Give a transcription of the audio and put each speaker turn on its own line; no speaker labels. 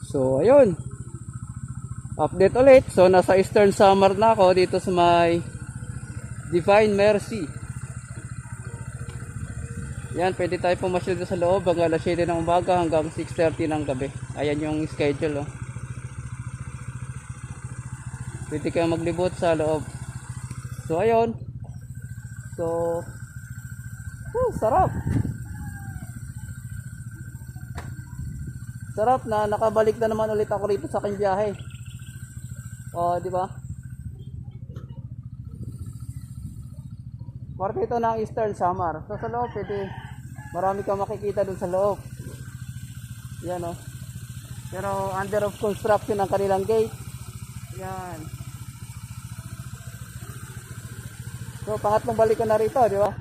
So ayun, update ulit. So nasa Eastern Samar na ako dito sa may Divine Mercy. Yan, pwede tayo pumasyal doon sa loob hanggang alas 7 ng umaga hanggang 6:30 ng gabi. Ayan yung schedule, oh. Pwede kayo maglibot sa loob. So ayun. So sarap. Sarap na nakabalik na naman ulit ako rito sa aking biyahe. Oh, di ba? Parte ito ng Eastern Samar. So sa loob, pwede marami kang makikita dun sa loob. Yan, oh. Pero under of construction ang kanilang gate. Yan. So pangatlong balik ko na rito, di ba?